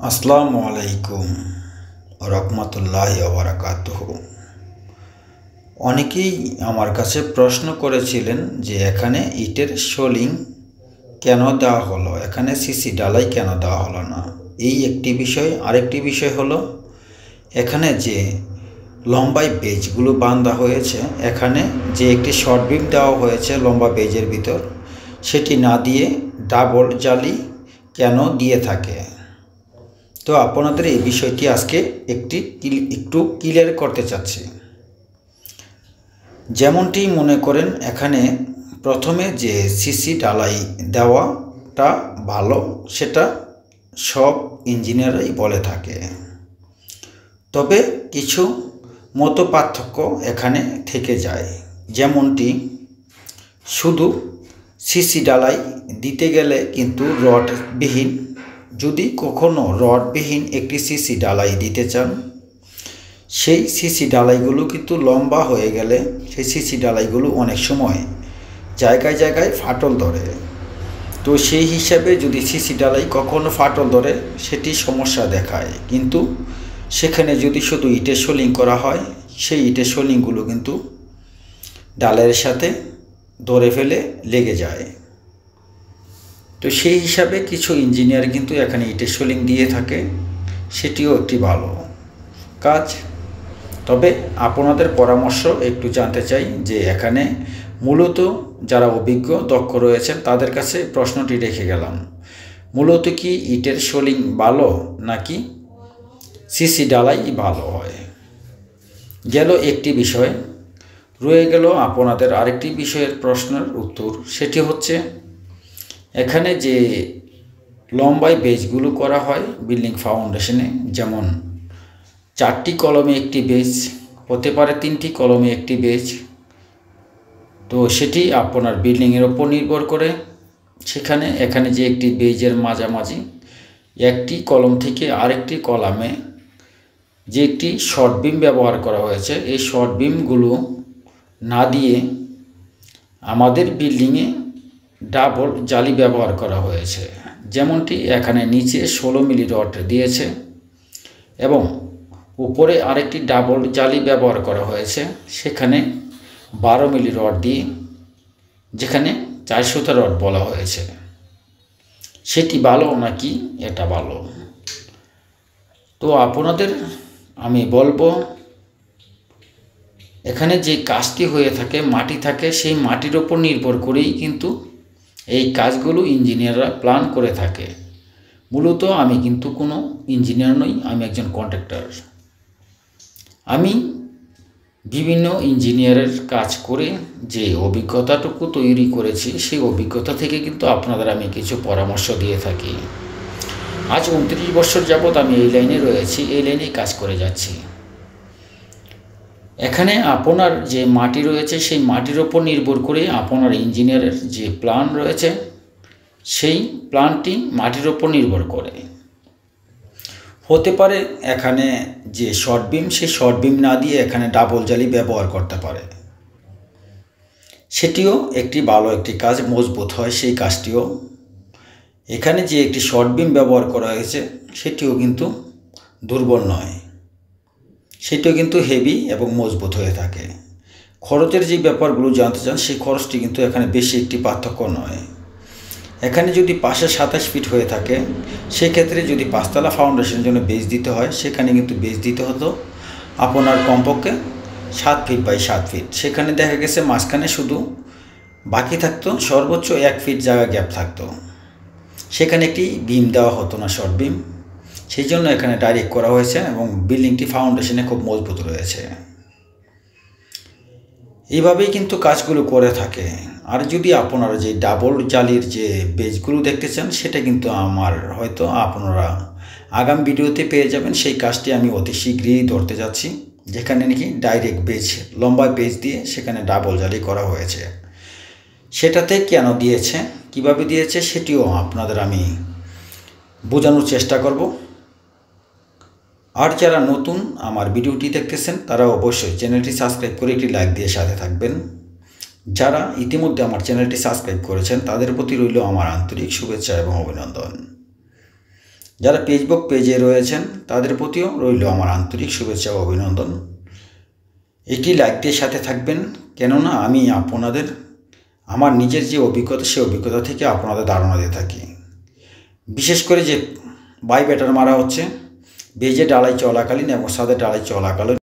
আসসালামু আলাইকুম রহমতুল্লাহি ওয়া বারাকাতুহু। অনেকেই আমার কাছে প্রশ্ন করেছিলেন যে এখানে ইটের সোলিং কেন দেওয়া হলো, এখানে সিসি ঢালাই কেন দেওয়া হলো না। এই একটি বিষয়। আরেকটি বিষয় হলো এখানে যে লম্বায় বেজগুলো বাঁধা হয়েছে, এখানে যে একটি শর্ট বিম দেওয়া হয়েছে লম্বা বেজের ভিতর, সেটি না দিয়ে ডাবল জালি কেন দিয়ে থাকে। তো আপনাদের এই বিষয়টি আজকে একটু ক্লিয়ার করতে চাচ্ছি। যেমনটি মনে করেন এখানে প্রথমে যে সিসি ঢালাই দেওয়াটা ভালো, সেটা সব ইঞ্জিনিয়ারই বলে থাকে। তবে কিছু মত পার্থক্য এখানে থেকে যায়। যেমনটি শুধু সিসি ঢালাই দিতে গেলে কিন্তু রডবিহীন, যদি কখনো রডবিহীন একটি সিসি ঢালাই দিতে চান, সেই সিসি ঢালাইগুলো কিন্তু লম্বা হয়ে গেলে সেই সিসি ঢালাইগুলো অনেক সময় জায়গায় জায়গায় ফাটল ধরে। তো সেই হিসাবে যদি সিসি ঢালাই কখনো ফাটল ধরে সেটি সমস্যা দেখায়। কিন্তু সেখানে যদি শুধু ইটের সোলিং করা হয়, সেই ইটের সোলিংগুলো কিন্তু ডালের সাথে ধরে ফেলে লেগে যায়। তো সেই হিসাবে কিছু ইঞ্জিনিয়ার কিন্তু এখানে ইটের সোলিং দিয়ে থাকে, সেটিও একটি ভালো কাজ। তবে আপনাদের পরামর্শ একটু জানতে চাই যে এখানে মূলত যারা অভিজ্ঞ দক্ষ রয়েছেন তাদের কাছে প্রশ্নটি রেখে গেলাম, মূলত কি ইটের সোলিং ভালো নাকি সিসি ঢালাই ভালো হয়। গেল একটি বিষয়, রয়ে গেল আপনাদের আরেকটি বিষয়ের প্রশ্নের উত্তর। সেটি হচ্ছে এখানে যে লম্বায় বেজগুলো করা হয় বিল্ডিং ফাউন্ডেশনে, যেমন 4টি কলমে একটি বেজ, হতে পারে 3টি কলমে একটি বেজ। তো সেটি আপনার বিল্ডিংয়ের ওপর নির্ভর করে। এখানে যে একটি বেজের মাঝামাঝি একটি কলম থেকে আরেকটি কলামে যে একটি শর্ট বিম ব্যবহার করা হয়েছে, এই শর্ট বিমগুলো না দিয়ে আমাদের বিল্ডিংয়ে ডাবল জালি ব্যবহার করা হয়েছে। যেমনটি এখানে নিচে 16 মিলি রড দিয়েছে এবং উপরে আরেকটি ডাবল জালি ব্যবহার করা হয়েছে, সেখানে 12 মিলি রড দিয়ে, যেখানে 4 সুতা রড বলা হয়েছে। সেটি ভালো নাকি এটা ভালো? তো আপনাদের আমি বলবো, এখানে যে কাজটি হয়ে থাকে মাটি থাকে, সেই মাটির ওপর নির্ভর করেই কিন্তু এই কাজগুলো ইঞ্জিনিয়াররা প্ল্যান করে থাকে। মূলত আমি কিন্তু কোনো ইঞ্জিনিয়ার নই, আমি একজন কন্ট্রাক্টর। আমি বিভিন্ন ইঞ্জিনিয়ারের কাজ করে যে অভিজ্ঞতাটুকু তৈরি করেছি, সেই অভিজ্ঞতা থেকে কিন্তু আপনাদের আমি কিছু পরামর্শ দিয়ে থাকি। আজ 29 বছর যাবৎ আমি এই লাইনে রয়েছি, এই লাইনেই কাজ করে যাচ্ছি। এখানে আপনার যে মাটি রয়েছে, সেই মাটির ওপর নির্ভর করে আপনার ইঞ্জিনিয়ারের যে প্ল্যান রয়েছে, সেই প্ল্যানটি মাটির ওপর নির্ভর করে। হতে পারে এখানে যে শর্ট বিম, সেই শর্ট বিম না দিয়ে এখানে ডাবল জালি ব্যবহার করতে পারে, সেটিও একটি ভালো একটি কাজ, মজবুত হয় সেই কাজটিও। এখানে যে একটি শর্ট বিম ব্যবহার করা হয়েছে সেটিও কিন্তু দুর্বল নয়, সেটিও কিন্তু হেভি এবং মজবুত হয়ে থাকে। খরচের যে ব্যাপারগুলো জানতে চান, সেই খরচটি কিন্তু এখানে বেশি একটি পার্থক্য নয়। এখানে যদি পাশে 27 ফিট হয়ে থাকে, সেক্ষেত্রে যদি 5তলা ফাউন্ডেশনের জন্য বেজ দিতে হয়, সেখানে কিন্তু বেজ দিতে হতো আপনার কমপক্ষে 7 ফিট বাই 7 ফিট। সেখানে দেখা গেছে মাঝখানে শুধু বাকি থাকতো সর্বোচ্চ 1 ফিট জায়গা গ্যাপ থাকতো, সেখানে একটি বিম দেওয়া হতো না, শর্ট বিম। সেই জন্য এখানে ডাইরেক্ট করা হয়েছে এবং বিল্ডিংটি ফাউন্ডেশনে খুব মজবুত রয়েছে। এইভাবেই কিন্তু কাজগুলো করে থাকে। আর যদি আপনারা যে ডাবল জালির যে বেজগুলো দেখতে চান, সেটা কিন্তু আমার হয়তো আপনারা আগাম ভিডিওতে পেয়ে যাবেন। সেই কাজটি আমি অতি শীঘ্রই ধরতে যাচ্ছি, যেখানে নাকি ডাইরেক্ট বেজ, লম্বা বেজ দিয়ে সেখানে ডাবল জালি করা হয়েছে। সেটাতে কেন দিয়েছে, কিভাবে দিয়েছে, সেটিও আপনাদের আমি বোঝানোর চেষ্টা করব। আর যারা নতুন আমার ভিডিওটি দেখতেছেন, তারা অবশ্যই চ্যানেলটি সাবস্ক্রাইব করে একটি লাইক দিয়ে সাথে থাকবেন। যারা ইতিমধ্যে আমার চ্যানেলটি সাবস্ক্রাইব করেছেন, তাদের প্রতি রইল আমার আন্তরিক শুভেচ্ছা এবং অভিনন্দন। যারা ফেসবুক পেজে রয়েছেন তাদের প্রতিও রইল আমার আন্তরিক শুভেচ্ছা ও অভিনন্দন। একটি লাইক দিয়ে সাথে থাকবেন, কেননা আমি আপনাদের আমার নিজের যে অভিজ্ঞতা সেই অভিজ্ঞতা থেকে আপনাদের ধারণা দিয়ে থাকি। বিশেষ করে যে বাই ব্যাটার মারা হচ্ছে বেজে ডালাই চলাকালীন এবং সাদে ডালাই চলাকালীন